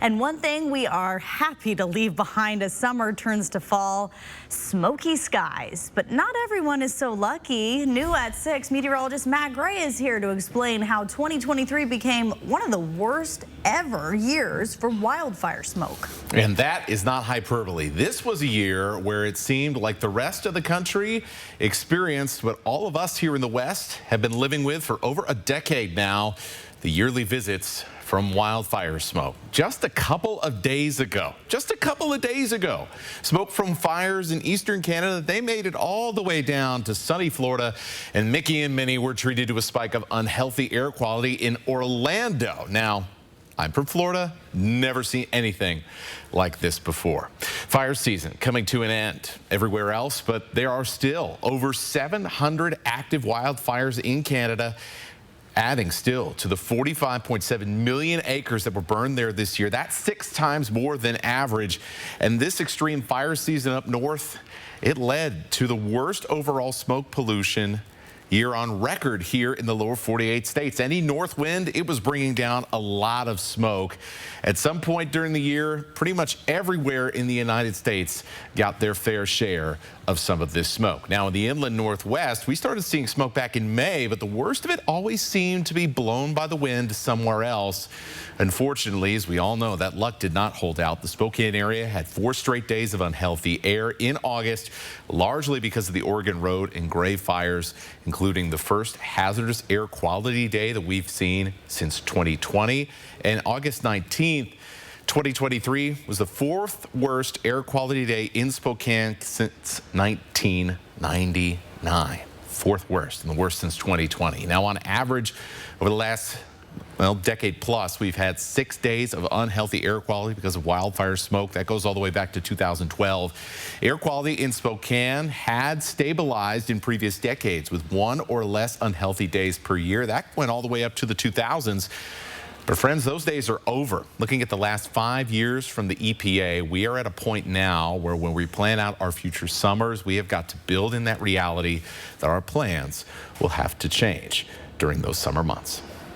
And one thing we are happy to leave behind as summer turns to fall, smoky skies. But not everyone is so lucky. New at 6, meteorologist Matt Gray is here to explain how 2023 became one of the worst ever years for wildfire smoke. And that is not hyperbole. This was a year where it seemed like the rest of the country experienced what all of us here in the West have been living with for over a decade now, the yearly visits from wildfire smoke. Just a couple of days ago, smoke from fires in eastern Canada, they made it all the way down to sunny Florida, and Mickey and Minnie were treated to a spike of unhealthy air quality in Orlando. Now, I'm from Florida, never seen anything like this before. Fire season coming to an end everywhere else, but there are still over 700 active wildfires in Canada, adding still to the 45.7 million acres that were burned there this year. That's 6 times more than average. And this extreme fire season up north, it led to the worst overall smoke pollution year on record here in the lower 48 states. Any north wind, it was bringing down a lot of smoke. At some point during the year, pretty much everywhere in the United States got their fair share of some of this smoke. Now, in the inland northwest, we started seeing smoke back in May, but the worst of it always seemed to be blown by the wind somewhere else. Unfortunately, as we all know, that luck did not hold out. The Spokane area had 4 straight days of unhealthy air in August, largely because of the Oregon Road and Gray fires, including the first hazardous air quality day that we've seen since 2020. And August 19th, 2023 was the 4th worst air quality day in Spokane since 1999. 4th worst, and the worst since 2020. Now, on average, over the last decade plus, we've had 6 days of unhealthy air quality because of wildfire smoke. That goes all the way back to 2012. Air quality in Spokane had stabilized in previous decades with 1 or less unhealthy days per year. That went all the way up to the 2000s. But friends, those days are over. Looking at the last 5 years from the EPA, we are at a point now where when we plan out our future summers, we have got to build in that reality that our plans will have to change during those summer months.